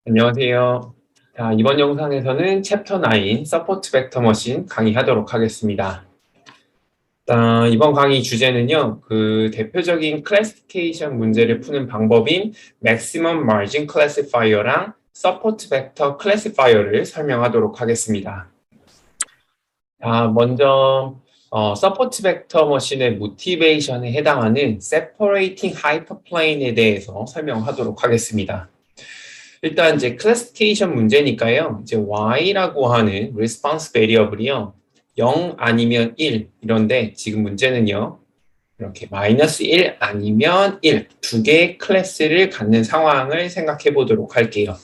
안녕하세요. 자, 이번 영상에서는 챕터 9 서포트 벡터 머신 강의하도록 하겠습니다. 이번 강의 주제는요, 대표적인 클래시피케이션 문제를 푸는 방법인 Maximum Margin Classifier랑 서포트 벡터 클래시파이어를 설명하도록 하겠습니다. 먼저 서포트 벡터 머신의 모티베이션에 해당하는 Separating Hyperplane에 대해서 설명하도록 하겠습니다. 일단 이제 클래시피케이션 문제니까요. 이제 y라고 하는 response variable이요. 0 아니면 1 이런데 지금 문제는요. 이렇게 마이너스 1 아니면 1 두 개의 클래스를 갖는 상황을 생각해 보도록 할게요.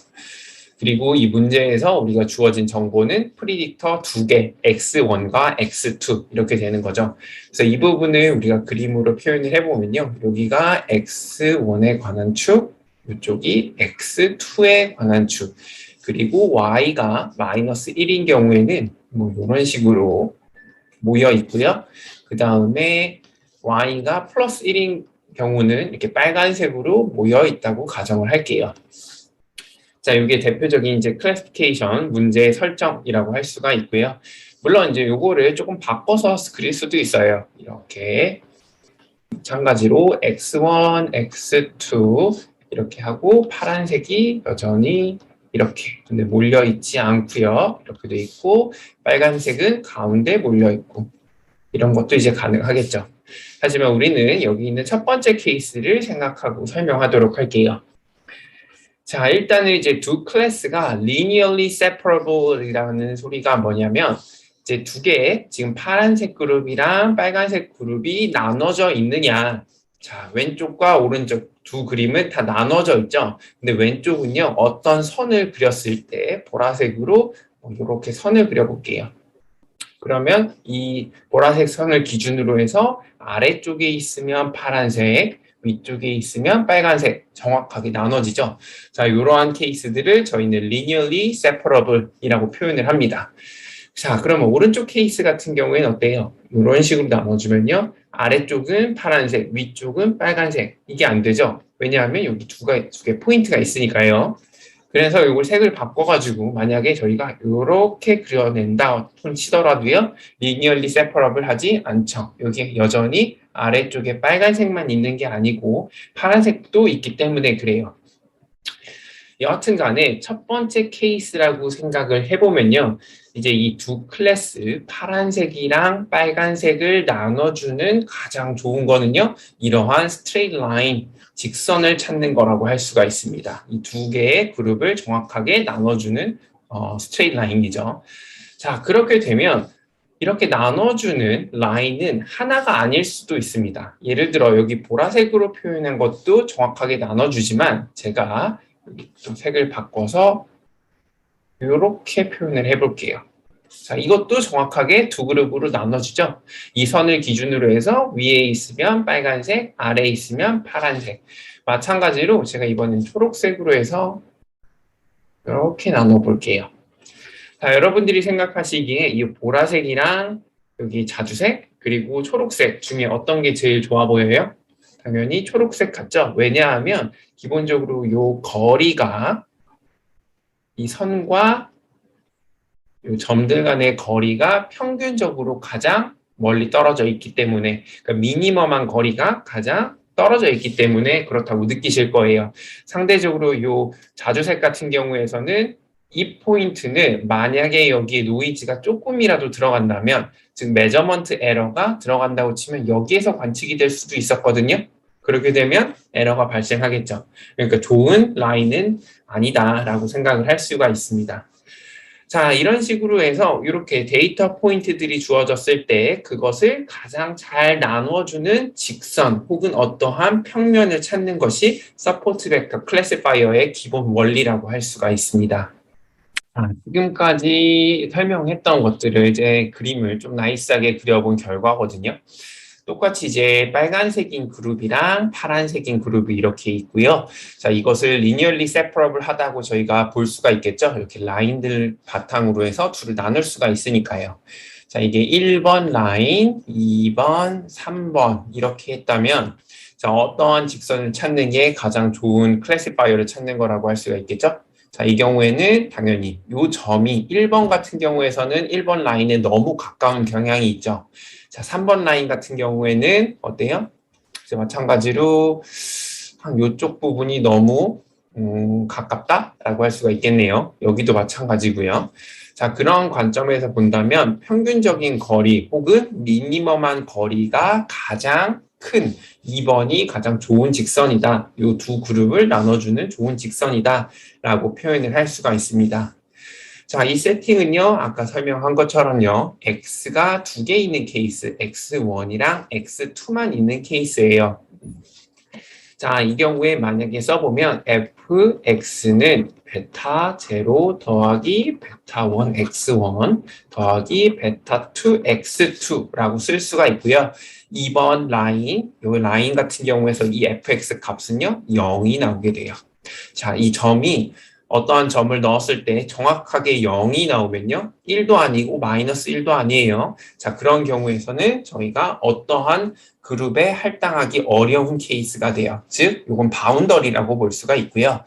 그리고 이 문제에서 우리가 주어진 정보는 프리딕터 두 개, x1과 x2 이렇게 되는 거죠. 그래서 이 부분을 우리가 그림으로 표현을 해보면요. 여기가 x1에 관한 축, 이쪽이 x2에 관한 축, 그리고 y가 마이너스 1인 경우에는 뭐 이런 식으로 모여 있고요. 그 다음에 y가 플러스 1인 경우는 이렇게 빨간색으로 모여 있다고 가정을 할게요. 자, 이게 대표적인 이제 클래시피케이션 문제의 설정이라고 할 수가 있고요. 물론 이제 요거를 조금 바꿔서 그릴 수도 있어요. 이렇게 마찬가지로 x1, x2 이렇게 하고 파란색이 여전히 이렇게 근데 몰려 있지 않고요. 이렇게 돼 있고 빨간색은 가운데 몰려 있고 이런 것도 이제 가능하겠죠. 하지만 우리는 여기 있는 첫 번째 케이스를 생각하고 설명하도록 할게요. 자, 일단은 이제 두 클래스가 linearly separable이라는 소리가 뭐냐면 이제 두 개의 지금 파란색 그룹이랑 빨간색 그룹이 나눠져 있느냐. 자, 왼쪽과 오른쪽 두 그림은 다 나눠져 있죠. 근데 왼쪽은요, 어떤 선을 그렸을 때 보라색으로 이렇게 선을 그려볼게요. 그러면 이 보라색 선을 기준으로 해서 아래쪽에 있으면 파란색, 위쪽에 있으면 빨간색 정확하게 나눠지죠. 자, 이러한 케이스들을 저희는 linearly separable이라고 표현을 합니다. 자, 그러면 오른쪽 케이스 같은 경우에는 어때요? 이런 식으로 나눠주면요. 아래쪽은 파란색, 위쪽은 빨간색. 이게 안 되죠? 왜냐하면 여기 두 개 포인트가 있으니까요. 그래서 이걸 색을 바꿔가지고 만약에 저희가 이렇게 그려낸다 치더라도요. linearly separable 하지 않죠. 여기 여전히 아래쪽에 빨간색만 있는 게 아니고 파란색도 있기 때문에 그래요. 여하튼 간에 첫 번째 케이스라고 생각을 해보면요. 이제 이 두 클래스 파란색이랑 빨간색을 나눠주는 가장 좋은 거는요. 이러한 스트레이트 라인, 직선을 찾는 거라고 할 수가 있습니다. 이 두 개의 그룹을 정확하게 나눠주는 스트레이트 라인이죠. 자, 그렇게 되면 이렇게 나눠주는 라인은 하나가 아닐 수도 있습니다. 예를 들어 여기 보라색으로 표현한 것도 정확하게 나눠주지만 제가 여기 좀 색을 바꿔서 이렇게 표현을 해볼게요. 자, 이것도 정확하게 두 그룹으로 나눠주죠. 이 선을 기준으로 해서 위에 있으면 빨간색, 아래에 있으면 파란색. 마찬가지로 제가 이번엔 초록색으로 해서 이렇게 나눠볼게요. 자, 여러분들이 생각하시기에 이 보라색이랑 여기 자주색 그리고 초록색 중에 어떤 게 제일 좋아 보여요? 당연히 초록색 같죠? 왜냐하면 기본적으로 요 거리가 이 선과 요 점들 간의 거리가 평균적으로 가장 멀리 떨어져 있기 때문에 그러니까 미니멈한 거리가 가장 떨어져 있기 때문에 그렇다고 느끼실 거예요. 상대적으로 요 자주색 같은 경우에서는 이 포인트는 만약에 여기에 노이즈가 조금이라도 들어간다면 즉 메저먼트 에러가 들어간다고 치면 여기에서 관측이 될 수도 있었거든요. 그렇게 되면 에러가 발생하겠죠. 그러니까 좋은 라인은 아니다라고 생각을 할 수가 있습니다. 자, 이런 식으로 해서 이렇게 데이터 포인트들이 주어졌을 때 그것을 가장 잘 나누어주는 직선 혹은 어떠한 평면을 찾는 것이 서포트 벡터 클래시파이어의 기본 원리라고 할 수가 있습니다. 지금까지 설명했던 것들을 이제 그림을 좀 나이스하게 그려본 결과거든요. 똑같이 이제 빨간색인 그룹이랑 파란색인 그룹이 이렇게 있고요. 자, 이것을 linearly separable 하다고 저희가 볼 수가 있겠죠. 이렇게 라인들 바탕으로 해서 둘을 나눌 수가 있으니까요. 자, 이게 1번 라인, 2번, 3번 이렇게 했다면 자, 어떠한 직선을 찾는 게 가장 좋은 클래시파이어를 찾는 거라고 할 수가 있겠죠. 자, 이 경우에는 당연히 이 점이 1번 같은 경우에서는 1번 라인에 너무 가까운 경향이 있죠. 자, 3번 라인 같은 경우에는 어때요? 이제 마찬가지로 한 이쪽 부분이 너무 가깝다라고 할 수가 있겠네요. 여기도 마찬가지고요. 자, 그런 관점에서 본다면 평균적인 거리 혹은 미니멈한 거리가 가장 큰 2번이 가장 좋은 직선이다. 이 두 그룹을 나눠주는 좋은 직선이다 라고 표현을 할 수가 있습니다. 자, 이 세팅은요, 아까 설명한 것처럼요, x가 두 개 있는 케이스, x1이랑 x2만 있는 케이스예요. 자, 이 경우에 만약에 써보면 fx는 베타 0 더하기 베타 1 x1 더하기 베타 2 x2라고 쓸 수가 있고요. 2번 라인, 이 라인 같은 경우에서 이 fx 값은요, 0이 나오게 돼요. 자, 이 점이 어떠한 점을 넣었을 때 정확하게 0이 나오면요. 1도 아니고 마이너스 1도 아니에요. 자, 그런 경우에서는 저희가 어떠한 그룹에 할당하기 어려운 케이스가 돼요. 즉, 이건 바운더리라고 볼 수가 있고요.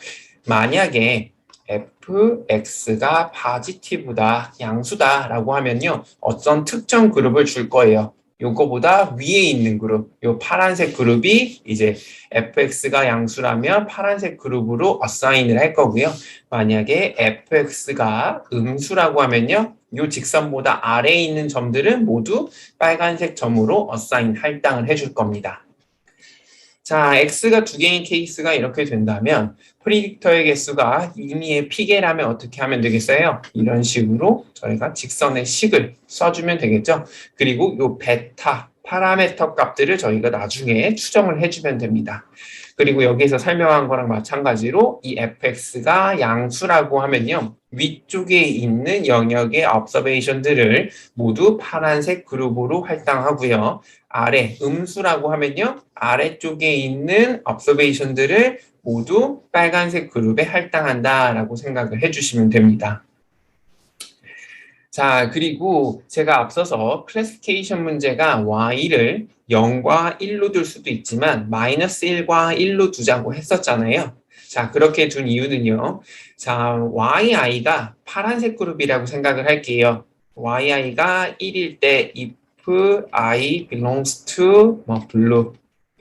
만약에 fx가 파지티브다, 양수다라고 하면요. 어떤 특정 그룹을 줄 거예요. 요거보다 위에 있는 그룹, 요 파란색 그룹이 이제 fx가 양수라면 파란색 그룹으로 어사인을 할 거고요. 만약에 fx가 음수라고 하면요. 요 직선보다 아래에 있는 점들은 모두 빨간색 점으로 어사인 할당을 해줄 겁니다. 자, x가 두 개인 케이스가 이렇게 된다면 프리딕터의 개수가 임의의 피계라면 어떻게 하면 되겠어요? 이런 식으로 저희가 직선의 식을 써주면 되겠죠. 그리고 요 베타 파라메터 값들을 저희가 나중에 추정을 해주면 됩니다. 그리고 여기서 설명한 거랑 마찬가지로 이 fx가 양수라고 하면요. 위쪽에 있는 영역의 observation들을 모두 파란색 그룹으로 할당하고요. 아래 음수라고 하면요. 아래쪽에 있는 observation들을 모두 빨간색 그룹에 할당한다라고 생각을 해주시면 됩니다. 자, 그리고 제가 앞서서 클래시피케이션 문제가 y를 0과 1로 둘 수도 있지만 마이너스 1과 1로 두자고 했었잖아요. 자, 그렇게 둔 이유는요. 자, yi가 파란색 그룹이라고 생각을 할게요. yi가 1일 때 if I belongs to blue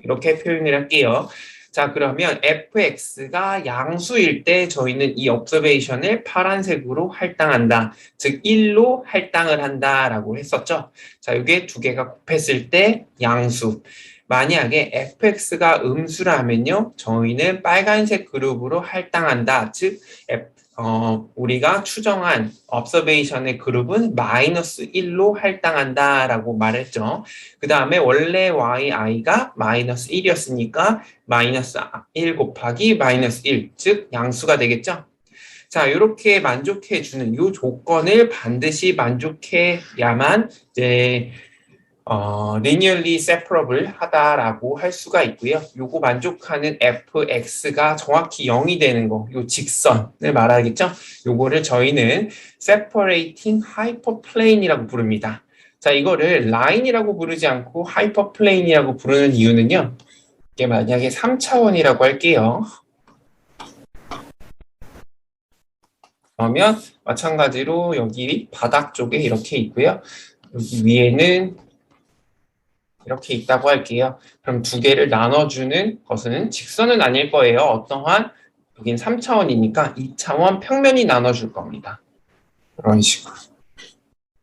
이렇게 표현을 할게요. 자, 그러면 fx가 양수일 때 저희는 이 observation을 파란색으로 할당한다. 즉 1로 할당을 한다라고 했었죠. 자, 이게 두 개가 곱했을 때 양수. 만약에 fx가 음수라면요. 저희는 빨간색 그룹으로 할당한다. 즉 우리가 추정한 observation의 그룹은 마이너스 1로 할당한다라고 말했죠. 그 다음에 원래 yi가 마이너스 1이었으니까 마이너스 1 곱하기 마이너스 1, 즉 양수가 되겠죠. 자, 이렇게 만족해주는 이 조건을 반드시 만족해야만 이제 linearly separable 하다라고 할 수가 있고요. 요거 만족하는 fx가 정확히 0이 되는 거, 요 직선을 말하겠죠. 요거를 저희는 separating hyperplane이라고 부릅니다. 자, 이거를 line이라고 부르지 않고 hyperplane이라고 부르는 이유는요. 이게 만약에 3차원이라고 할게요. 그러면 마찬가지로 여기 바닥 쪽에 이렇게 있고요. 여기 위에는 이렇게 있다고 할게요. 그럼 두 개를 나눠주는 것은 직선은 아닐 거예요. 어떠한 여긴 3차원이니까 2차원 평면이 나눠줄 겁니다. 이런 식으로.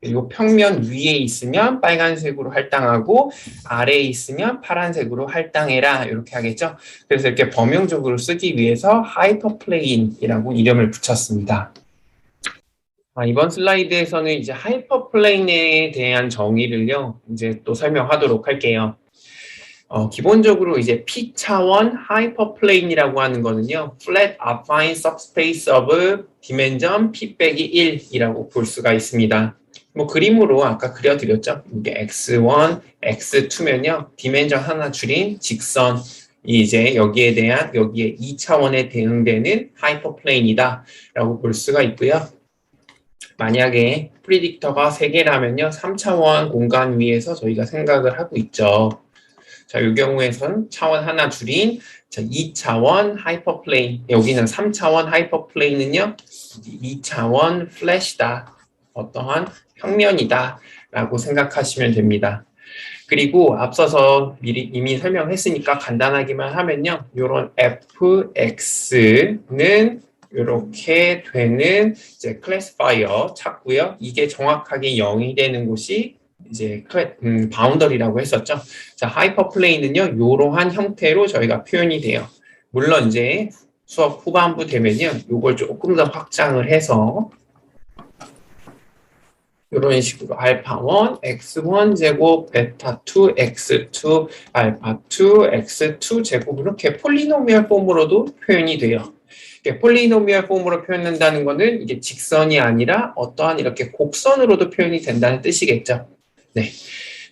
그리고 평면 위에 있으면 빨간색으로 할당하고 아래에 있으면 파란색으로 할당해라 이렇게 하겠죠. 그래서 이렇게 범용적으로 쓰기 위해서 하이퍼플레인이라고 이름을 붙였습니다. 이번 슬라이드에서는 이제 하이퍼플레인에 대한 정의를요, 이제 또 설명하도록 할게요. 기본적으로 이제 P차원 하이퍼플레인이라고 하는 거는요, flat affine subspace of dimension P-1 이라고 볼 수가 있습니다. 뭐 그림으로 아까 그려드렸죠. 이게 X1, X2면요, 디멘전 하나 줄인 직선, 이제 여기에 2차원에 대응되는 하이퍼플레인이다 라고 볼 수가 있고요. 만약에 프리딕터가 3개라면요. 3차원 공간 위에서 저희가 생각을 하고 있죠. 자, 이 경우에선 차원 하나 줄인 자, 2차원 하이퍼플레인, 여기는 3차원 하이퍼플레인은요, 2차원 플래시다. 어떠한 평면이다. 라고 생각하시면 됩니다. 그리고 앞서서 미리 이미 설명했으니까 간단하기만 하면요. 이런 fx는 이렇게 되는 이제 클래시파이어 찾고요. 이게 정확하게 0이 되는 곳이 이제 바운더리라고 했었죠. 자, 하이퍼플레인은요. 이러한 형태로 저희가 표현이 돼요. 물론 이제 수업 후반부 되면요. 이걸 조금 더 확장을 해서 이런 식으로 알파1, x1 제곱, 베타2, x2, 알파2, x2 제곱 이렇게 폴리노미얼 폼으로도 표현이 돼요. 폴리노미얼 폼으로 표현한다는 거는 이게 직선이 아니라 어떠한 이렇게 곡선으로도 표현이 된다는 뜻이겠죠. 네.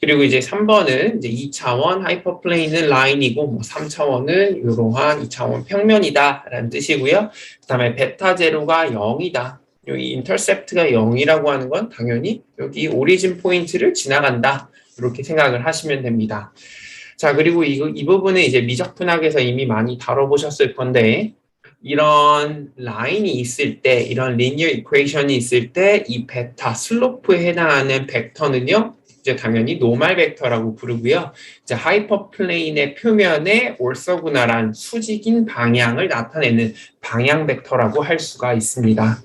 그리고 이제 3번은 이제 2차원 하이퍼플레인은 라인이고 뭐 3차원은 이러한 2차원 평면이다라는 뜻이고요. 그다음에 베타 제로가 0이다. 여기 인터셉트가 0이라고 하는 건 당연히 여기 오리진 포인트를 지나간다. 이렇게 생각을 하시면 됩니다. 자, 그리고 이 부분은 이제 미적분학에서 이미 많이 다뤄보셨을 건데 이런 라인이 있을 때, 이런 리니어 이퀘이션이 있을 때 이 베타 슬로프에 해당하는 벡터는요. 이제 당연히 노멀 벡터라고 부르고요. 이제 하이퍼플레인의 표면에 올서구나란 수직인 방향을 나타내는 방향 벡터라고 할 수가 있습니다.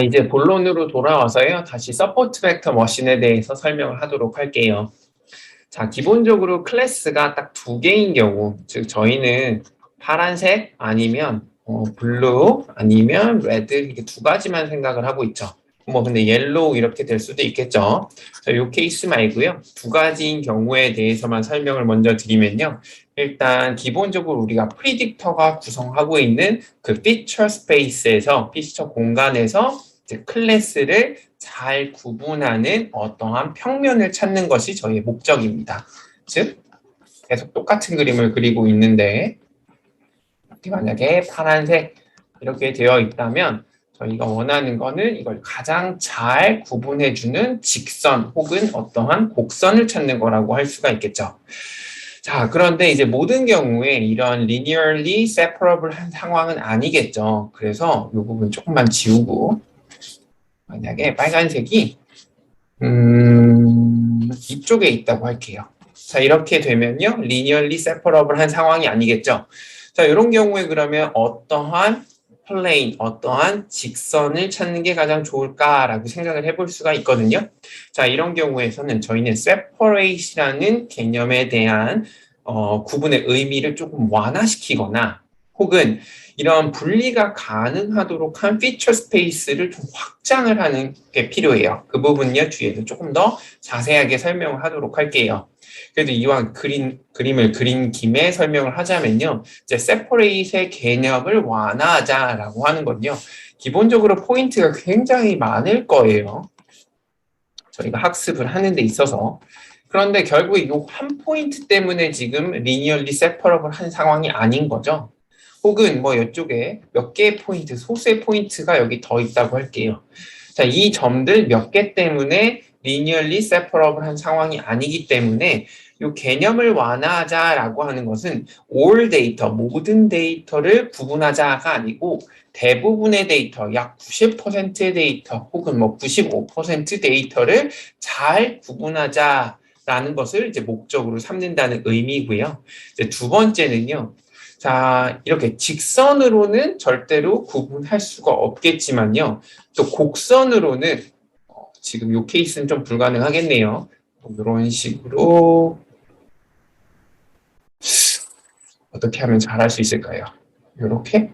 이제 본론으로 돌아와서요. 다시 서포트 벡터 머신에 대해서 설명을 하도록 할게요. 자, 기본적으로 클래스가 딱 두 개인 경우, 즉 저희는 파란색 아니면 블루 아니면 레드 이렇게 두 가지만 생각을 하고 있죠. 뭐 근데 옐로우 이렇게 될 수도 있겠죠. 자, 이 케이스 말고요. 두 가지인 경우에 대해서만 설명을 먼저 드리면요. 일단 기본적으로 우리가 프리딕터가 구성하고 있는 그 피처 스페이스에서 피처 공간에서 이제 클래스를 잘 구분하는 어떠한 평면을 찾는 것이 저희의 목적입니다. 즉 계속 똑같은 그림을 그리고 있는데 만약에 파란색 이렇게 되어 있다면 저희가 원하는 거는 이걸 가장 잘 구분해주는 직선 혹은 어떠한 곡선을 찾는 거라고 할 수가 있겠죠. 자, 그런데 이제 모든 경우에 이런 linearly separable 한 상황은 아니겠죠. 그래서 이 부분 조금만 지우고 만약에 빨간색이 이쪽에 있다고 할게요. 자, 이렇게 되면요. linearly separable 한 상황이 아니겠죠. 자, 이런 경우에 그러면 어떠한 플레인, 어떠한 직선을 찾는 게 가장 좋을까라고 생각을 해볼 수가 있거든요. 자, 이런 경우에서는 저희는 separate이라는 개념에 대한 구분의 의미를 조금 완화시키거나 혹은 이런 분리가 가능하도록 한 피처 스페이스를 좀 확장을 하는 게 필요해요. 그 부분요 뒤에서 조금 더 자세하게 설명을 하도록 할게요. 그래도 이왕 그림을 그린 김에 설명을 하자면요. 이제 separate의 개념을 완화하자라고 하는 건요. 기본적으로 포인트가 굉장히 많을 거예요. 저희가 학습을 하는 데 있어서. 그런데 결국에 이 한 포인트 때문에 지금 linearly separable 한 상황이 아닌 거죠. 혹은 뭐 이쪽에 몇 개의 포인트, 소수의 포인트가 여기 더 있다고 할게요. 자, 이 점들 몇 개 때문에 linearly separable 한 상황이 아니기 때문에 이 개념을 완화하자라고 하는 것은 all 데이터, 모든 데이터를 구분하자가 아니고 대부분의 데이터, 약 90%의 데이터 혹은 뭐 95% 데이터를 잘 구분하자라는 것을 이제 목적으로 삼는다는 의미고요. 이제 두 번째는요. 자, 이렇게 직선으로는 절대로 구분할 수가 없겠지만요. 또 곡선으로는 지금 이 케이스는 좀 불가능하겠네요. 이런 식으로 어떻게 하면 잘할 수 있을까요? 이렇게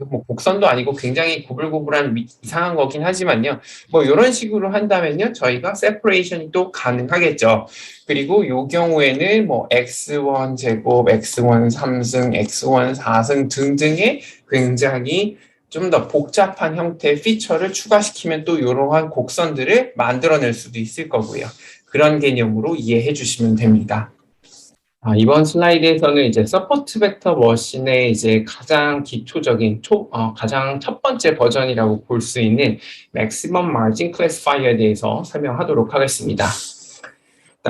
뭐 곡선도 아니고 굉장히 구불구불한 이상한 거긴 하지만요. 뭐 이런 식으로 한다면요. 저희가 separation이 또 가능하겠죠. 그리고 이 경우에는 뭐 x1 제곱, x1 3승, x1 4승 등등의 굉장히 좀 더 복잡한 형태의 피처를 추가시키면 또 이러한 곡선들을 만들어낼 수도 있을 거고요. 그런 개념으로 이해해 주시면 됩니다. 이번 슬라이드에서는 이제 서포트 벡터 머신의 이제 가장 기초적인 가장 첫 번째 버전이라고 볼 수 있는 맥시멈 마진 클래시파이어에 대해서 설명하도록 하겠습니다.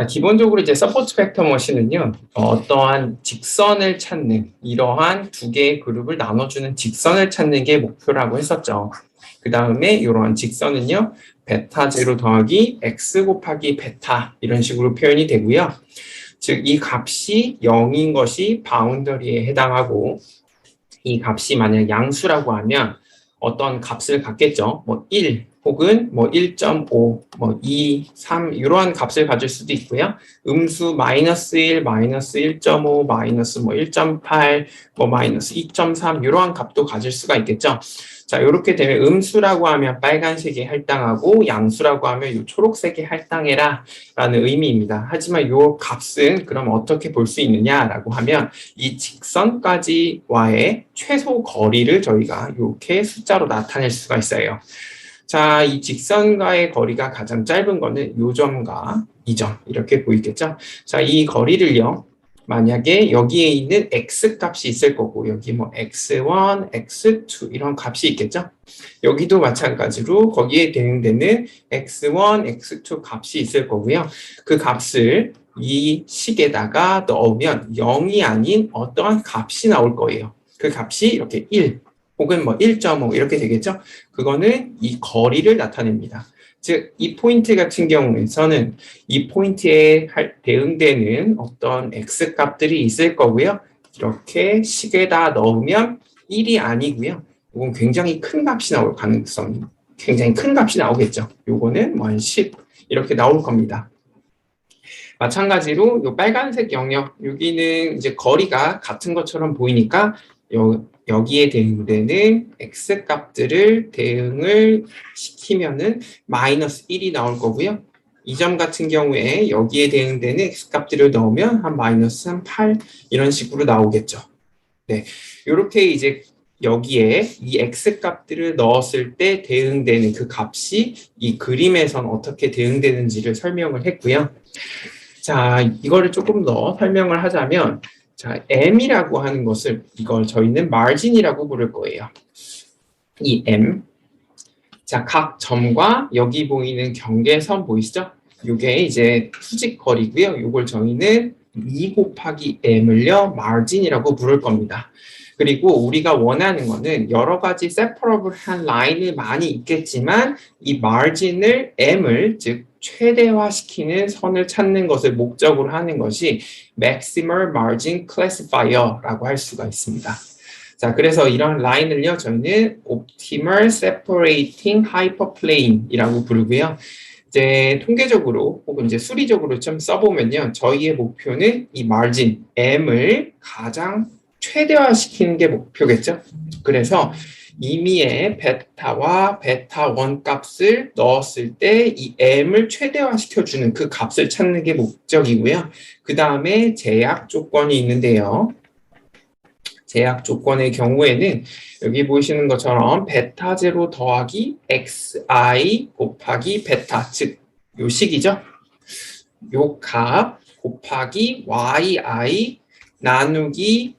기본적으로 이제 서포트 벡터 머신은요, 어떠한 직선을 찾는, 이러한 두 개의 그룹을 나눠주는 직선을 찾는 게 목표라고 했었죠. 그 다음에 이러한 직선은요, 베타 제로 더하기 x 곱하기 베타 이런 식으로 표현이 되고요. 즉, 이 값이 0인 것이 바운더리에 해당하고, 이 값이 만약 양수라고 하면 어떤 값을 갖겠죠. 뭐 1 혹은 뭐 1.5, 뭐 2, 3 이러한 값을 가질 수도 있고요. 음수 마이너스 1, 마이너스 1.5, 마이너스 뭐 1.8, 뭐 마이너스 2.3 이러한 값도 가질 수가 있겠죠. 자, 이렇게 되면 음수라고 하면 빨간색이 할당하고 양수라고 하면 이 초록색이 할당해라 라는 의미입니다. 하지만 이 값은 그럼 어떻게 볼 수 있느냐라고 하면 이 직선까지와의 최소 거리를 저희가 이렇게 숫자로 나타낼 수가 있어요. 자, 이 직선과의 거리가 가장 짧은 거는 이 점과 이 점 이렇게 보이겠죠? 자, 이 거리를요. 만약에 여기에 있는 x 값이 있을 거고 여기 뭐 x1, x2 이런 값이 있겠죠? 여기도 마찬가지로 거기에 대응되는 x1, x2 값이 있을 거고요. 그 값을 이 식에다가 넣으면 0이 아닌 어떠한 값이 나올 거예요. 그 값이 이렇게 1 혹은 뭐 1.5 이렇게 되겠죠? 그거는 이 거리를 나타냅니다. 즉, 이 포인트 같은 경우에서는 이 포인트에 대응되는 어떤 x 값들이 있을 거고요. 이렇게 식에다 넣으면 1이 아니고요. 이건 굉장히 큰 값이 나올 가능성이 굉장히 큰 값이 나오겠죠. 요거는 뭐 한 10 이렇게 나올 겁니다. 마찬가지로 요 빨간색 영역 여기는 이제 거리가 같은 것처럼 보이니까 여기에 대응되는 x 값들을 대응을 시키면은 마이너스 1이 나올 거고요. 이 점 같은 경우에 여기에 대응되는 x 값들을 넣으면 한 마이너스 한 8 이런 식으로 나오겠죠. 네, 이렇게 이제 여기에 이 x 값들을 넣었을 때 대응되는 그 값이 이 그림에선 어떻게 대응되는지를 설명을 했고요. 자, 이거를 조금 더 설명을 하자면 자, m이라고 하는 것을 이걸 저희는 margin이라고 부를 거예요. 이 m. 자, 각 점과 여기 보이는 경계선 보이시죠? 이게 이제 수직거리고요. 이걸 저희는 2 곱하기 m을요, margin이라고 부를 겁니다. 그리고 우리가 원하는 거는 여러 가지 separable한 라인이 많이 있겠지만 이 margin을 m을 즉 최대화시키는 선을 찾는 것을 목적으로 하는 것이 maximal margin classifier라고 할 수가 있습니다. 자, 그래서 이런 라인을요, 저희는 optimal separating hyperplane이라고 부르고요. 이제 통계적으로 혹은 이제 수리적으로 좀 써보면요, 저희의 목표는 이 margin m을 가장 최대화시키는 게 목표겠죠. 그래서 임의의 베타와 베타 1 값을 넣었을 때 이 m을 최대화시켜주는 그 값을 찾는 게 목적이고요. 그 다음에 제약 조건이 있는데요. 제약 조건의 경우에는 여기 보시는 것처럼 베타 제로 더하기 xi 곱하기 베타, 즉 요 식이죠. 요 값 곱하기 yi 나누기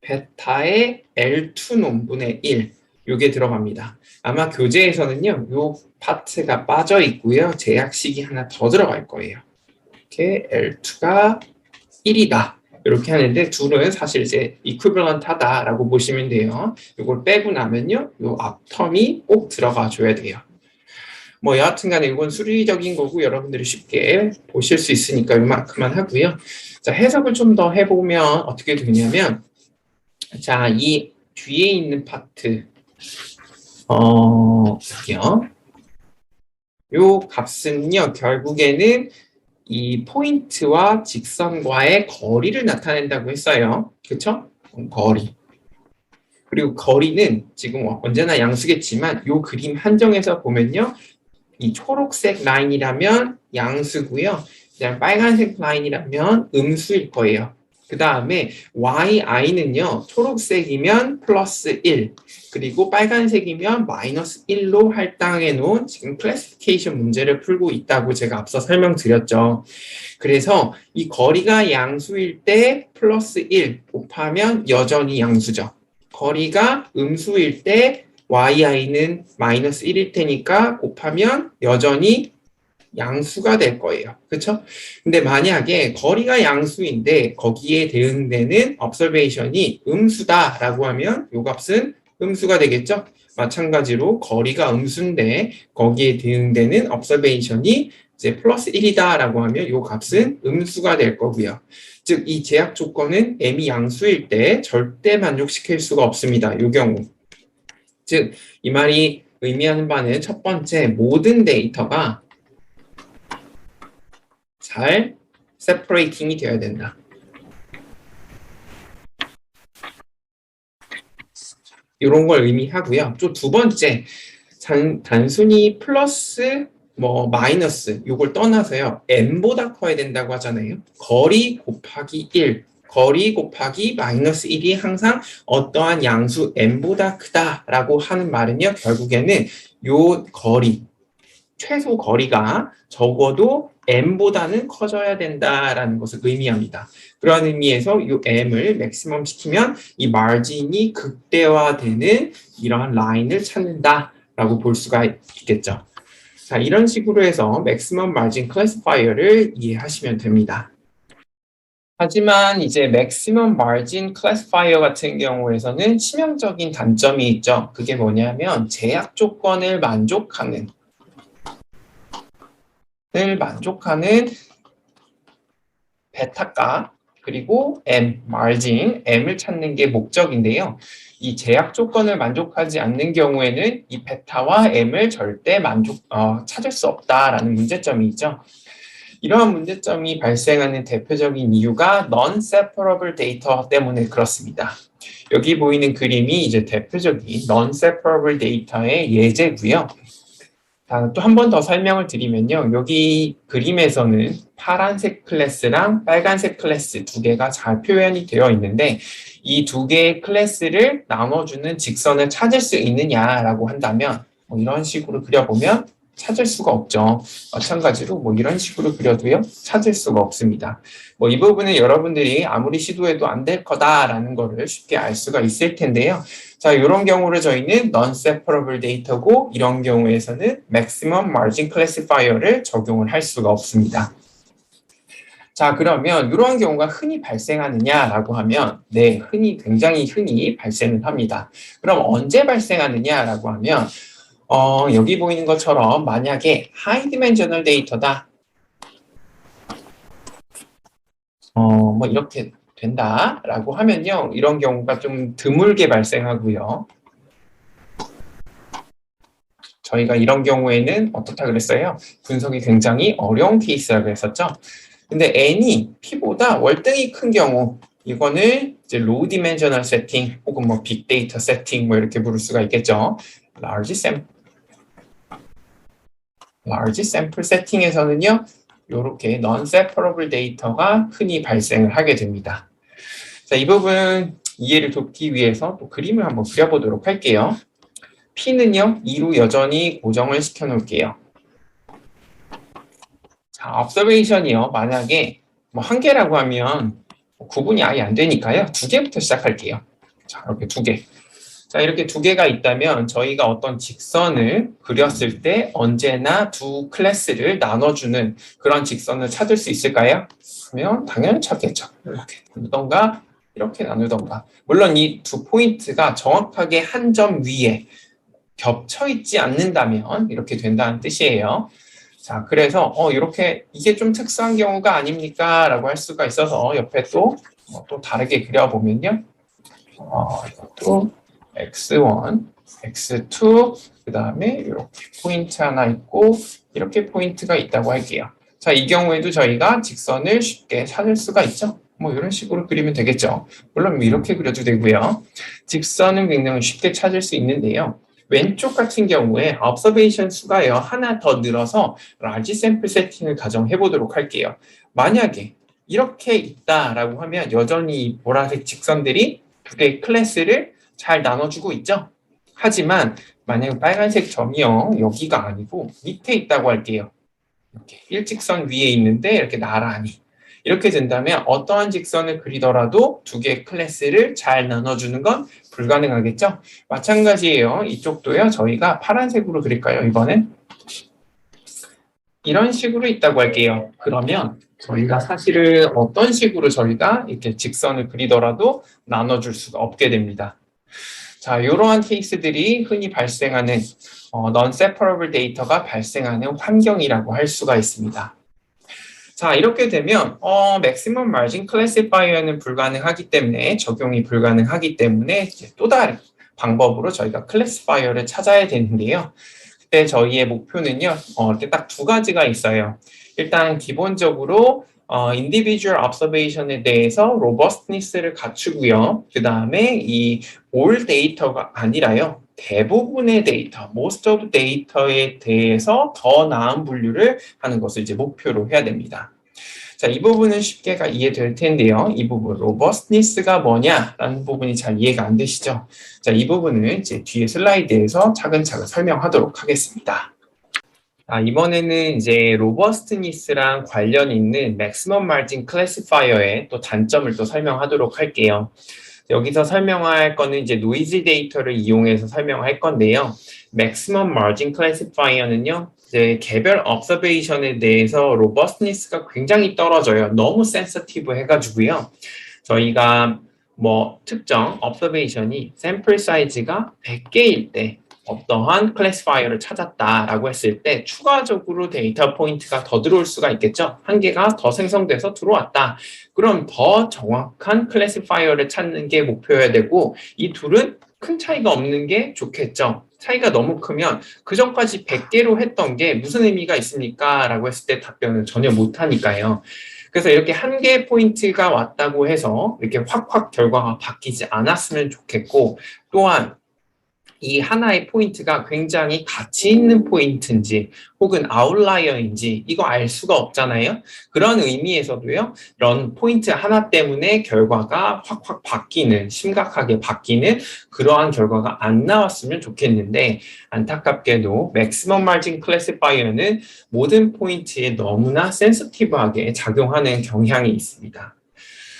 베타의 L2 놈분의 1 요게 들어갑니다. 아마 교재에서는요 요 파트가 빠져 있고요. 제약식이 하나 더 들어갈 거예요. 이렇게 L2가 1이다 이렇게 하는데 둘은 사실 이제 equivalent하다라고 보시면 돼요. 이걸 빼고 나면요 요 앞텀이 꼭 들어가 줘야 돼요. 뭐 여하튼간에 이건 수리적인 거고 여러분들이 쉽게 보실 수 있으니까 이만큼만 하고요. 자, 해석을 좀 더 해보면 어떻게 되냐면 자, 이 뒤에 있는 파트, 여기요. 요 값은요, 결국에는 이 포인트와 직선과의 거리를 나타낸다고 했어요. 그쵸? 거리. 그리고 거리는 지금 언제나 양수겠지만 요 그림 한정에서 보면요. 이 초록색 라인이라면 양수고요. 그냥 빨간색 라인이라면 음수일 거예요. 그 다음에 yi는요. 초록색이면 플러스 1 그리고 빨간색이면 마이너스 1로 할당해 놓은 지금 클래시피케이션 문제를 풀고 있다고 제가 앞서 설명드렸죠. 그래서 이 거리가 양수일 때 플러스 1 곱하면 여전히 양수죠. 거리가 음수일 때 yi는 마이너스 1일 테니까 곱하면 여전히 양수가 될 거예요. 그렇죠? 근데 만약에 거리가 양수인데 거기에 대응되는 observation이 음수다라고 하면 이 값은 음수가 되겠죠? 마찬가지로 거리가 음수인데 거기에 대응되는 observation이 이제 플러스 1이다라고 하면 이 값은 음수가 될 거고요. 즉, 이 제약 조건은 m이 양수일 때 절대 만족시킬 수가 없습니다. 이 경우. 즉, 이 말이 의미하는 바는 첫 번째, 모든 데이터가 잘 separating이 되어야 된다. 이런 걸 의미하고요. 또 두 번째, 단순히 플러스 마이너스 요걸 떠나서요. n보다 커야 된다고 하잖아요. 거리 곱하기 1, 거리 곱하기 마이너스 1이 항상 어떠한 양수 n보다 크다라고 하는 말은요. 결국에는 요 거리, 최소 거리가 적어도 m보다는 커져야 된다라는 것을 의미합니다. 그런 의미에서 이 m을 맥시멈 시키면 이 마진이 극대화되는 이러한 라인을 찾는다라고 볼 수가 있겠죠. 자, 이런 식으로 해서 맥시멈 마진 클래시파이어를 이해하시면 됩니다. 하지만 이제 맥시멈 마진 클래시파이어 같은 경우에서는 치명적인 단점이 있죠. 그게 뭐냐면 제약 조건을 만족하는 베타값 그리고 margin, m을 찾는 게 목적인데요. 이 제약 조건을 만족하지 않는 경우에는 이 베타와 m을 절대 찾을 수 없다라는 문제점이 있죠. 이러한 문제점이 발생하는 대표적인 이유가 non-separable 데이터 때문에 그렇습니다. 여기 보이는 그림이 이제 대표적인 non-separable 데이터의 예제고요. 또 한 번 더 설명을 드리면요. 여기 그림에서는 파란색 클래스랑 빨간색 클래스 두 개가 잘 표현이 되어 있는데 이 두 개의 클래스를 나눠주는 직선을 찾을 수 있느냐라고 한다면 이런 식으로 그려보면 찾을 수가 없죠. 마찬가지로 이런 식으로 그려도요. 찾을 수가 없습니다. 이 부분은 여러분들이 아무리 시도해도 안 될 거다라는 거를 쉽게 알 수가 있을 텐데요. 자, 이런 경우를 저희는 non-separable 데이터고 이런 경우에서는 maximum margin classifier를 적용을 할 수가 없습니다. 자, 그러면 이러한 경우가 흔히 발생하느냐라고 하면 네, 굉장히 흔히 발생을 합니다. 그럼 언제 발생하느냐라고 하면 여기 보이는 것처럼 만약에 high dimensional 데이터다. 이렇게 된다라고 하면요. 이런 경우가 좀 드물게 발생하고요. 저희가 이런 경우에는 어떻다 그랬어요? 분석이 굉장히 어려운 케이스라고 했었죠. 근데 n이 p보다 월등히 큰 경우 이거는 이제 low dimensional setting 혹은 빅데이터 세팅 이렇게 부를 수가 있겠죠. large sample setting에서는요. 이렇게 non-separable 데이터가 흔히 발생을 하게 됩니다. 자, 이 부분 이해를 돕기 위해서 또 그림을 한번 그려보도록 할게요. P는요, 2로 여전히 고정을 시켜 놓을게요. 자, observation이요. 만약에 한 개라고 하면 구분이 아예 안 되니까요. 두 개부터 시작할게요. 자, 이렇게 두 개. 자, 이렇게 두 개가 있다면 저희가 어떤 직선을 그렸을 때 언제나 두 클래스를 나눠주는 그런 직선을 찾을 수 있을까요? 그러면 당연히 찾겠죠. 이렇게 나누던가 이렇게 나누던가. 물론 이 두 포인트가 정확하게 한 점 위에 겹쳐 있지 않는다면 이렇게 된다는 뜻이에요. 자, 그래서 이렇게 이게 좀 특수한 경우가 아닙니까? 라고 할 수가 있어서 옆에 또 다르게 그려보면요. 이것도 x1, x2, 그 다음에 이렇게 포인트 하나 있고 이렇게 포인트가 있다고 할게요. 자, 이 경우에도 저희가 직선을 쉽게 찾을 수가 있죠. 이런 식으로 그리면 되겠죠. 물론 이렇게 그려도 되고요. 직선은 굉장히 쉽게 찾을 수 있는데요. 왼쪽 같은 경우에 observation 수가요. 하나 더 늘어서 large sample setting을 가정해 보도록 할게요. 만약에 이렇게 있다라고 하면 여전히 보라색 직선들이 두 개의 클래스를 잘 나눠주고 있죠. 하지만 만약 빨간색 점이요. 여기가 아니고 밑에 있다고 할게요. 이렇게 일직선 위에 있는데 이렇게 나란히. 이렇게 된다면 어떠한 직선을 그리더라도 두 개의 클래스를 잘 나눠주는 건 불가능하겠죠? 마찬가지예요. 이쪽도요. 저희가 파란색으로 그릴까요? 이번엔? 이런 식으로 있다고 할게요. 그러면 저희가 사실은 어떤 식으로 저희가 이렇게 직선을 그리더라도 나눠줄 수가 없게 됩니다. 자, 이러한 케이스들이 흔히 발생하는 non-separable 데이터가 발생하는 환경이라고 할 수가 있습니다. 자, 이렇게 되면 maximum margin classifier는 불가능하기 때문에 적용이 불가능하기 때문에 이제 또 다른 방법으로 저희가 클래시파이어를 찾아야 되는데요. 그때 저희의 목표는요, 딱 두 가지가 있어요. 일단 기본적으로 individual observation에 대해서 robustness를 갖추고요. 그 다음에 이 all 데이터가 아니라요. 대부분의 데이터, most of 데이터에 대해서 더 나은 분류를 하는 것을 이제 목표로 해야 됩니다. 자, 이 부분은 쉽게 이해될 텐데요. 이 부분, robustness가 뭐냐라는 부분이 잘 이해가 안 되시죠? 자, 이 부분은 이제 뒤에 슬라이드에서 차근차근 설명하도록 하겠습니다. 자, 이번에는 이제 robustness랑 관련 있는 maximum margin classifier의 또 단점을 또 설명하도록 할게요. 여기서 설명할 거는 이제 노이즈 데이터를 이용해서 설명할 건데요. maximum margin classifier는요. 이제 개별 observation에 대해서 robustness가 굉장히 떨어져요. 너무 sensitive 해가지고요. 저희가 뭐 특정 observation이 sample size가 100개일 때 어떠한 클래시파이어를 찾았다라고 했을 때 추가적으로 데이터 포인트가 더 들어올 수가 있겠죠. 한 개가 더 생성돼서 들어왔다. 그럼 더 정확한 클래시파이어를 찾는 게 목표여야 되고 이 둘은 큰 차이가 없는 게 좋겠죠. 차이가 너무 크면 그 전까지 100개로 했던 게 무슨 의미가 있습니까? 라고 했을 때 답변을 전혀 못하니까요. 그래서 이렇게 한 개의 포인트가 왔다고 해서 이렇게 확확 결과가 바뀌지 않았으면 좋겠고 또한 이 하나의 포인트가 굉장히 가치 있는 포인트인지 혹은 아웃라이어인지 이거 알 수가 없잖아요. 그런 의미에서도요. 이런 포인트 하나 때문에 결과가 확확 바뀌는 심각하게 바뀌는 그러한 결과가 안 나왔으면 좋겠는데 안타깝게도 맥시멈 마진 클래시파이어는 모든 포인트에 너무나 센시티브하게 작용하는 경향이 있습니다.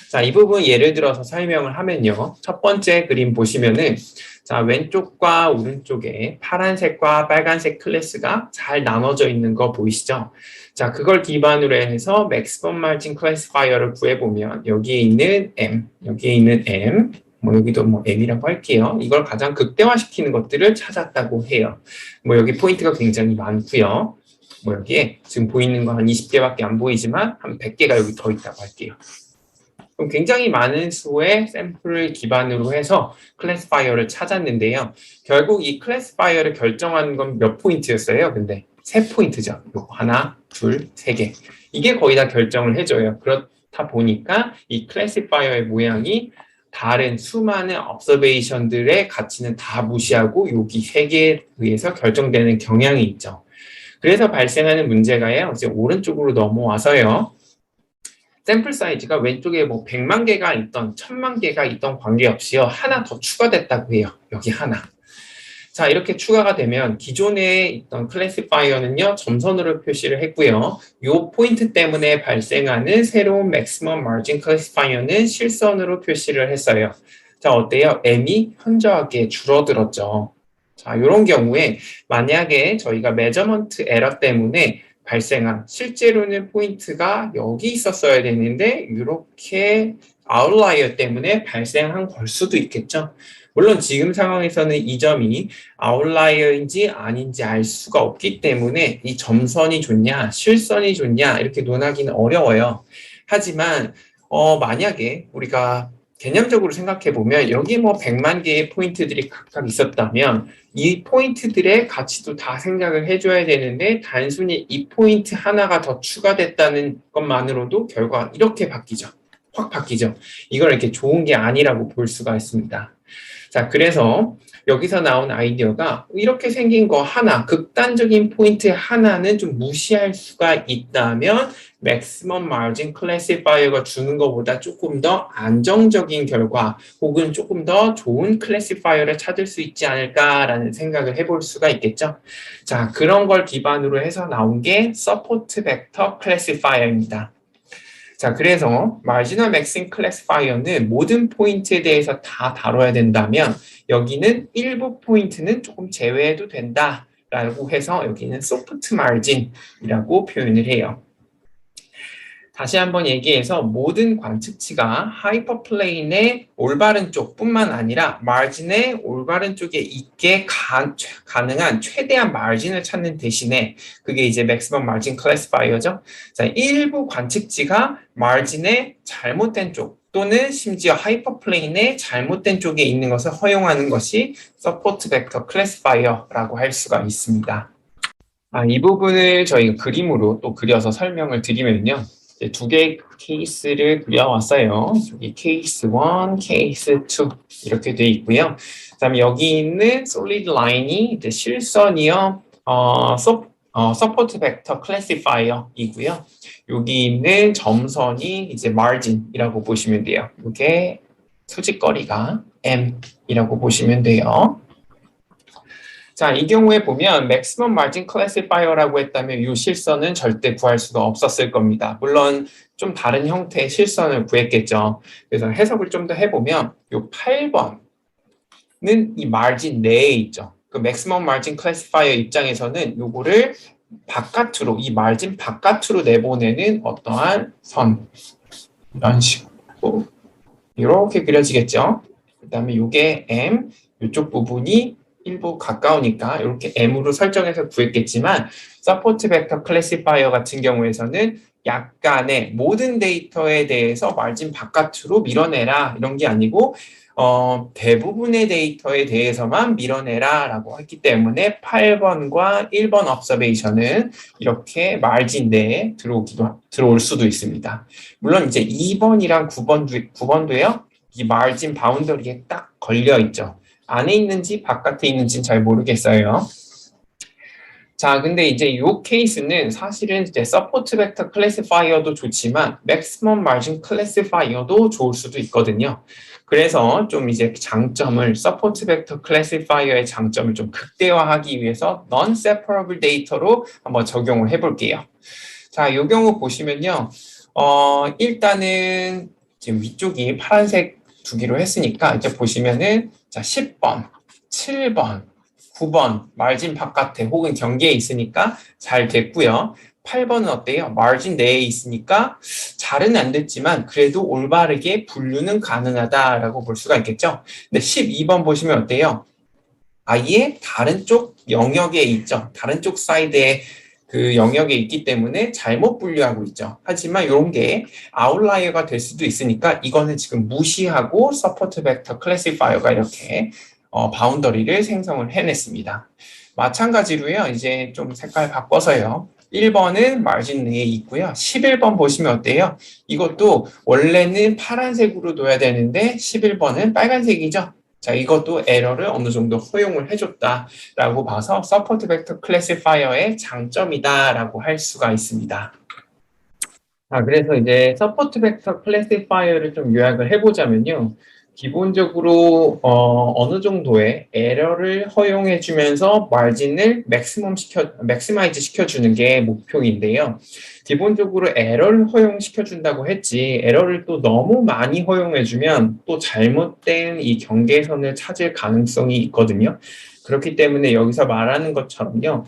자, 이 부분 예를 들어서 설명을 하면요. 첫 번째 그림 보시면은 자, 왼쪽과 오른쪽에 파란색과 빨간색 클래스가 잘 나눠져 있는 거 보이시죠? 자, 그걸 기반으로 해서 maximum margin classifier를 구해보면 여기에 있는 M, 여기에 있는 M, 뭐 여기도 뭐 M이라고 할게요. 이걸 가장 극대화시키는 것들을 찾았다고 해요. 뭐 여기 포인트가 굉장히 많고요. 뭐 여기에 지금 보이는 거 한 20개밖에 안 보이지만 한 100개가 여기 더 있다고 할게요. 그럼 굉장히 많은 수의 샘플을 기반으로 해서 클래시파이어를 찾았는데요. 결국 이 클래시파이어를 결정하는 건 몇 포인트였어요? 근데 3포인트죠. 하나, 둘, 3개. 이게 거의 다 결정을 해줘요. 그렇다 보니까 이 클래시파이어의 모양이 다른 수많은 observation들의 가치는 다 무시하고 여기 3개에 의해서 결정되는 경향이 있죠. 그래서 발생하는 문제가요. 이제 오른쪽으로 넘어와서요. 샘플 사이즈가 왼쪽에 뭐 100만 개가 있던 1000만 개가 있던 관계없이요. 하나 더 추가됐다고 해요. 여기 하나. 자, 이렇게 추가가 되면 기존에 있던 클래시파이어는요. 점선으로 표시를 했고요. 이 포인트 때문에 발생하는 새로운 maximum margin classifier는 실선으로 표시를 했어요. 자, 어때요? M이 현저하게 줄어들었죠. 자, 이런 경우에 만약에 저희가 measurement error 때문에 발생한 실제로는 포인트가 여기 있었어야 되는데 이렇게 아웃라이어 때문에 발생한 걸 수도 있겠죠. 물론 지금 상황에서는 이 점이 아웃라이어인지 아닌지 알 수가 없기 때문에 이 점선이 좋냐 실선이 좋냐 이렇게 논하기는 어려워요. 하지만 만약에 우리가 개념적으로 생각해 보면 여기 뭐 100만 개의 포인트들이 각각 있었다면 이 포인트들의 가치도 다 생각을 해줘야 되는데 단순히 이 포인트 하나가 더 추가됐다는 것만으로도 결과가 이렇게 바뀌죠. 확 바뀌죠. 이걸 이렇게 좋은 게 아니라고 볼 수가 있습니다. 자, 그래서 여기서 나온 아이디어가 이렇게 생긴 거 하나, 극단적인 포인트 하나는 좀 무시할 수가 있다면 maximum margin classifier가 주는 것보다 조금 더 안정적인 결과 혹은 조금 더 좋은 클래시파이어를 찾을 수 있지 않을까라는 생각을 해볼 수가 있겠죠. 자, 그런 걸 기반으로 해서 나온 게 support vector classifier입니다. 자, 그래서 marginal maxing classifier는 모든 포인트에 대해서 다 다뤄야 된다면 여기는 일부 포인트는 조금 제외해도 된다 라고 해서 여기는 소프트 마진이라고 표현을 해요. 다시 한번 얘기해서 모든 관측치가 하이퍼플레인의 올바른 쪽뿐만 아니라 마진의 올바른 쪽에 있게 가능한 최대한 마진을 찾는 대신에 그게 이제 맥시멈 마진 클래시파이어죠. 자, 일부 관측치가 마진의 잘못된 쪽 또는 심지어 하이퍼플레인의 잘못된 쪽에 있는 것을 허용하는 것이 서포트 벡터 클래시파이어라고 할 수가 있습니다. 이 부분을 저희가 그림으로 또 그려서 설명을 드리면요. 두 개의 케이스를 그려왔어요. 여기 케이스 1, 케이스 2 이렇게 돼 있고요. 그다음에 여기 있는 solid line이 이제 실선이요, 서포트 벡터 클래시파이어이고요. 여기 있는 점선이 이제 margin이라고 보시면 돼요. 이게 수직거리가 m이라고 보시면 돼요. 자, 이 경우에 보면 maximum margin classifier라고 했다면 이 실선은 절대 구할 수가 없었을 겁니다. 물론 좀 다른 형태의 실선을 구했겠죠. 그래서 해석을 좀 더 해보면 이 8번은 이 margin 내에 있죠. 그 maximum margin classifier 입장에서는 요거를 바깥으로, 이 margin 바깥으로 내보내는 어떠한 선, 이런 식으로 이렇게 그려지겠죠. 그 다음에 요게 m, 이쪽 부분이 일부 가까우니까 이렇게 m으로 설정해서 구했겠지만 서포트 벡터 클래시파이어 같은 경우에서는 약간의 모든 데이터에 대해서 마진 바깥으로 밀어내라 이런 게 아니고 대부분의 데이터에 대해서만 밀어내라 라고 했기 때문에 8번과 1번 observation은 이렇게 마진 내에 들어올 수도 있습니다. 물론 이제 2번이랑 9번도요. 이 마진 바운더리에 딱 걸려 있죠. 안에 있는지 바깥에 있는지는 잘 모르겠어요. 자, 근데 이제 이 케이스는 사실은 이제 서포트 벡터 클래시파이어도 좋지만 맥시멈 마진 클래시파이어도 좋을 수도 있거든요. 그래서 좀 이제 장점을 서포트 벡터 클래시파이어의 장점을 좀 극대화하기 위해서 non-separable 데이터로 한번 적용을 해볼게요. 자, 이 경우 보시면요. 일단은 지금 위쪽이 파란색 두기로 했으니까 이제 보시면은 자 10번, 7번, 9번 마진 바깥에 혹은 경계에 있으니까 잘 됐고요. 8번은 어때요? 마진 내에 있으니까 잘은 안 됐지만 그래도 올바르게 분류는 가능하다라고 볼 수가 있겠죠. 근데 12번 보시면 어때요? 아예 다른 쪽 영역에 있죠. 다른 쪽 사이드에 그 영역에 있기 때문에 잘못 분류하고 있죠. 하지만 이런 게 아웃라이어가 될 수도 있으니까 이거는 지금 무시하고 서포트 벡터 클래시파이어가 이렇게 바운더리를 생성을 해냈습니다. 마찬가지로요. 이제 좀 색깔 바꿔서요. 1번은 마진 내에 있고요. 11번 보시면 어때요? 이것도 원래는 파란색으로 둬야 되는데 11번은 빨간색이죠. 자, 이것도 에러를 어느 정도 허용을 해줬다라고 봐서 서포트 벡터 클래시파이어의 장점이다라고 할 수가 있습니다. 자, 그래서 이제 서포트 벡터 클래시파이어를 좀 요약을 해보자면요. 기본적으로 어느 정도의 에러를 허용해주면서 마진을 맥시마이즈 시켜주는 게 목표인데요. 기본적으로 에러를 허용시켜준다고 했지 에러를 또 너무 많이 허용해주면 또 잘못된 이 경계선을 찾을 가능성이 있거든요. 그렇기 때문에 여기서 말하는 것처럼요.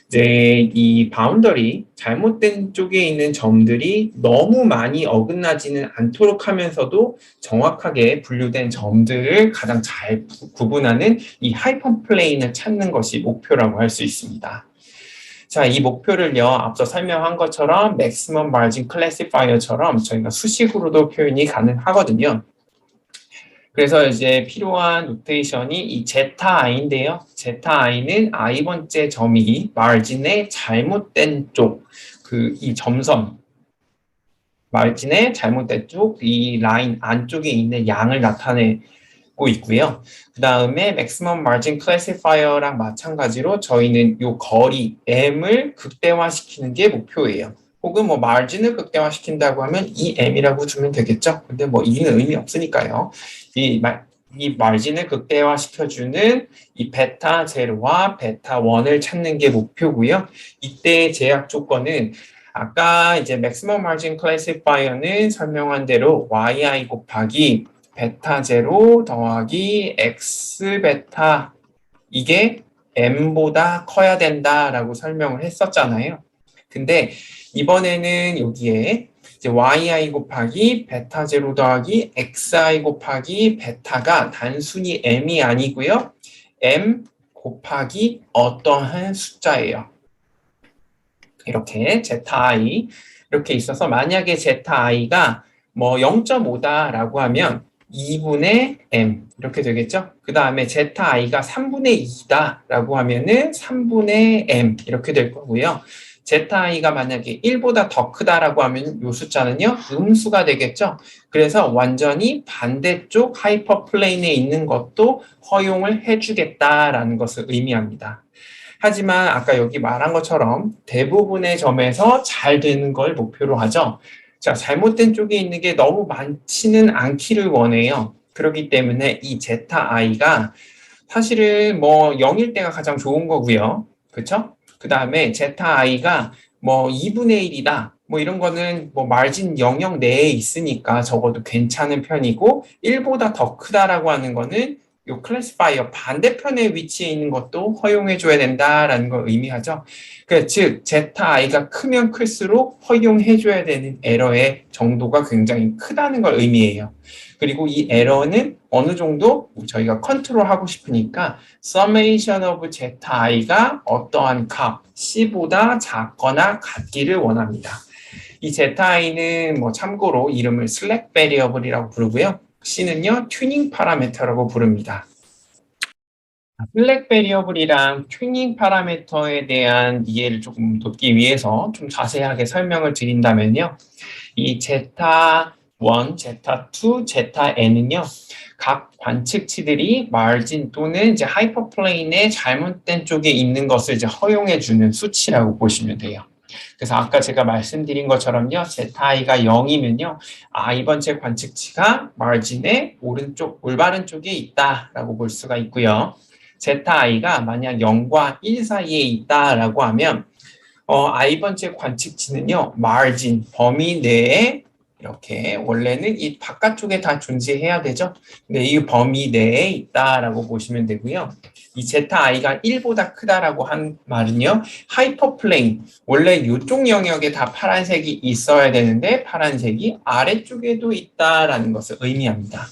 이제 이 바운더리 잘못된 쪽에 있는 점들이 너무 많이 어긋나지는 않도록 하면서도 정확하게 분류된 점들을 가장 잘 구분하는 이 하이퍼플레인을 찾는 것이 목표라고 할 수 있습니다. 자, 이 목표를요, 앞서 설명한 것처럼 maximum margin classifier처럼 저희가 수식으로도 표현이 가능하거든요. 그래서 이제 필요한 노테이션이 이 제타 i인데요. 제타 i는 i번째 점이 마진의 잘못된 쪽, 이 점선, 마진의 잘못된 쪽, 이 라인 안쪽에 있는 양을 나타내고 있고요. 그 다음에 maximum margin classifier랑 마찬가지로 저희는 이 거리 m을 극대화시키는 게 목표예요. 혹은 뭐 마진을 극대화시킨다고 하면 이 m이라고 주면 되겠죠. 근데 뭐 이는 의미 없으니까요. 이 마진을 극대화시켜주는 이 베타 제로와 베타 1을 찾는 게 목표고요. 이때 제약 조건은 아까 이제 maximum margin classifier는 설명한 대로 yi 곱하기 베타 제로 더하기 x 베타 이게 m보다 커야 된다라고 설명을 했었잖아요. 근데 이번에는 여기에 이제 yi 곱하기 베타 제로 더하기 xi 곱하기 베타가 단순히 m이 아니고요. m 곱하기 어떠한 숫자예요. 이렇게 zi 이렇게 있어서 만약에 zi가 뭐 0.5다라고 하면 2분의 m 이렇게 되겠죠. 그 다음에 zi가 3분의 2다라고 하면은 3분의 m 이렇게 될 거고요. zi가 만약에 1보다 더 크다라고 하면 이 숫자는요 음수가 되겠죠. 그래서 완전히 반대쪽 하이퍼플레인에 있는 것도 허용을 해주겠다라는 것을 의미합니다. 하지만 아까 여기 말한 것처럼 대부분의 점에서 잘 되는 걸 목표로 하죠. 자, 잘못된 쪽에 있는 게 너무 많지는 않기를 원해요. 그렇기 때문에 이 zi가 사실은 뭐 0일 때가 가장 좋은 거고요. 그렇죠? 그 다음에 zi가 뭐 2분의 1이다. 뭐 이런 거는 뭐 마진 영역 내에 있으니까 적어도 괜찮은 편이고 1보다 더 크다라고 하는 거는 이 클래시파이어 반대편에 위치해 있는 것도 허용해 줘야 된다라는 걸 의미하죠. 즉 zi가 크면 클수록 허용해 줘야 되는 에러의 정도가 굉장히 크다는 걸 의미해요. 그리고 이 에러는 어느 정도 저희가 컨트롤하고 싶으니까 summation of zi가 어떠한 값 c보다 작거나 같기를 원합니다. 이 zi는 뭐 참고로 이름을 slack variable이라고 부르고요. c는요 튜닝 파라미터라고 부릅니다. 슬랙 베리어블이랑 튜닝 파라미터에 대한 이해를 조금 돕기 위해서 좀 자세하게 설명을 드린다면요. 이 제타 1, 제타 2, 제타 n은요. 각 관측치들이 마진 또는 이제 하이퍼플레인의 잘못된 쪽에 있는 것을 이제 허용해 주는 수치라고 보시면 돼요. 그래서 아까 제가 말씀드린 것처럼요. z이가 0이면요. 아, 이번 제 관측치가 마진의 오른쪽, 올바른 쪽에 있다라고 볼 수가 있고요. zi가 만약 0과 1 사이에 있다라고 하면 i번 제 관측치는요. 마진, 범위 내에 이렇게 원래는 이 바깥쪽에 다 존재해야 되죠. 근데 이 범위 내에 있다라고 보시면 되고요. 이 zi가 1보다 크다라고 한 말은요. 하이퍼플레인, 원래 이쪽 영역에 다 파란색이 있어야 되는데 파란색이 아래쪽에도 있다라는 것을 의미합니다.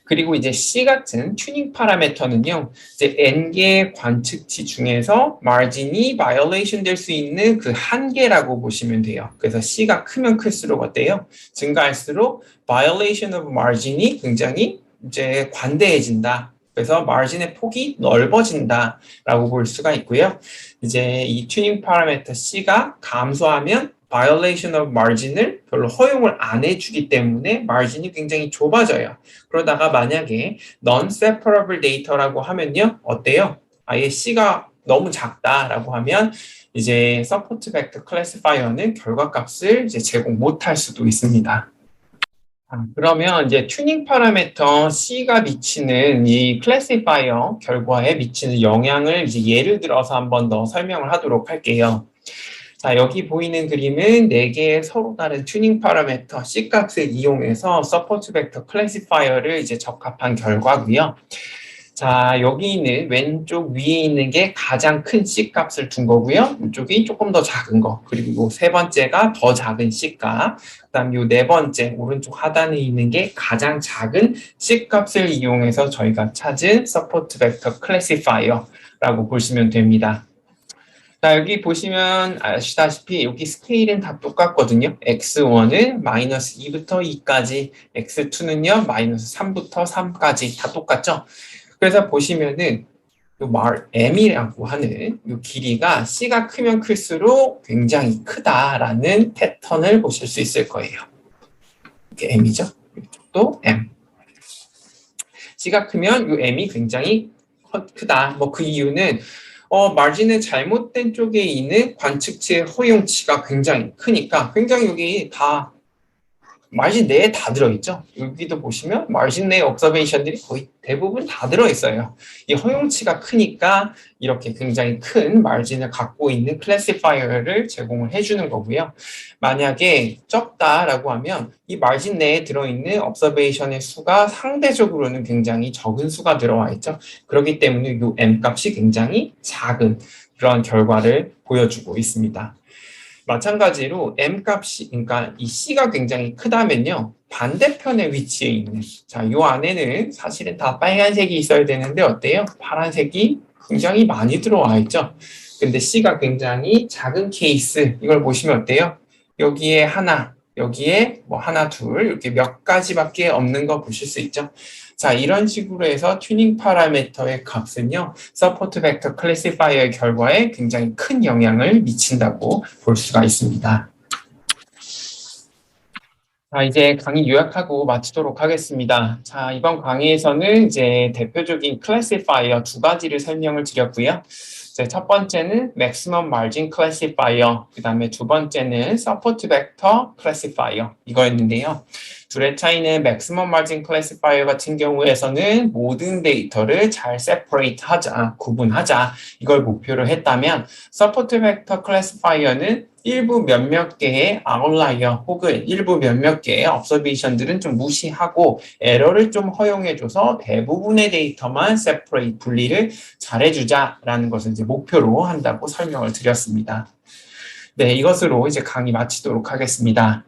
그리고 이제 C 같은 튜닝 파라미터는요, 이제 N개의 관측치 중에서 마진이 바이올레이션 될 수 있는 그 한계라고 보시면 돼요. 그래서 C가 크면 클수록 어때요? 증가할수록 바이올레이션 오브 마진이 굉장히 이제 관대해진다. 그래서 마진의 폭이 넓어진다라고 볼 수가 있고요. 이제 이 튜닝 파라미터 C가 감소하면 violation of margin을 별로 허용을 안 해주기 때문에 margin이 굉장히 좁아져요. 그러다가 만약에 non-separable data라고 하면요. 어때요? 아예 C가 너무 작다라고 하면 이제 support vector classifier는 결과값을 이제 제공 못할 수도 있습니다. 그러면 이제 튜닝 파라미터 C가 미치는 이 클래시파이어 결과에 미치는 영향을 이제 예를 들어서 한 번 더 설명을 하도록 할게요. 자, 여기 보이는 그림은 4개의 서로 다른 튜닝 파라미터 C값을 이용해서 서포트 벡터 클래시파이어를 이제 적합한 결과고요. 자, 여기 있는 왼쪽 위에 있는 게 가장 큰 C값을 둔 거고요. 이쪽이 조금 더 작은 거. 그리고 세 번째가 더 작은 C값. 그다음 요 네 번째 오른쪽 하단에 있는 게 가장 작은 C값을 이용해서 저희가 찾은 서포트 벡터 클래시파이어라고 보시면 됩니다. 자, 여기 보시면 아시다시피 여기 스케일은 다 똑같거든요. x1은 마이너스 2부터 2까지, x2는요, 마이너스 3부터 3까지 다 똑같죠? 그래서 보시면은 m이라고 하는 이 길이가 c가 크면 클수록 굉장히 크다라는 패턴을 보실 수 있을 거예요. 이게 m이죠. 이쪽도 m. c가 크면 이 m이 굉장히 크다. 뭐 그 이유는 마진의 잘못된 쪽에 있는 관측치의 허용치가 굉장히 크니까 굉장히 여기 다 마진 내에 다 들어있죠. 여기도 보시면 마진 내의 observation들이 거의 대부분 다 들어있어요. 이 허용치가 크니까 이렇게 굉장히 큰 마진을 갖고 있는 클래시파이어를 제공을 해주는 거고요. 만약에 적다라고 하면 이 마진 내에 들어있는 observation의 수가 상대적으로는 굉장히 적은 수가 들어와 있죠. 그렇기 때문에 이 m 값이 굉장히 작은 그런 결과를 보여주고 있습니다. 마찬가지로 m 값이, 그러니까 이 c가 굉장히 크다면요. 반대편에 위치해 있는, 자, 요 안에는 사실은 다 빨간색이 있어야 되는데 어때요? 파란색이 굉장히 많이 들어와 있죠. 근데 c가 굉장히 작은 케이스, 이걸 보시면 어때요? 여기에 하나, 여기에 뭐 하나, 둘, 이렇게 몇 가지밖에 없는 거 보실 수 있죠. 자, 이런 식으로 해서 튜닝 파라미터의 값은요, 서포트 벡터 클래시파이어의 결과에 굉장히 큰 영향을 미친다고 볼 수가 있습니다. 자, 이제 강의 요약하고 마치도록 하겠습니다. 자, 이번 강의에서는 이제 대표적인 클래시파이어 두 가지를 설명을 드렸고요. 첫 번째는 maximum margin classifier, 그 다음에 두 번째는 support vector classifier 이거였는데요. 둘의 차이는 maximum margin classifier 같은 경우에서는 모든 데이터를 잘 separate 하자, 구분하자 이걸 목표로 했다면 support vector classifier는 일부 몇몇 개의 아웃라이어 혹은 일부 몇몇 개의 observation들은 좀 무시하고 에러를 좀 허용해줘서 대부분의 데이터만 separate, 분리를 잘해주자라는 것을 이제 목표로 한다고 설명을 드렸습니다. 네, 이것으로 이제 강의 마치도록 하겠습니다.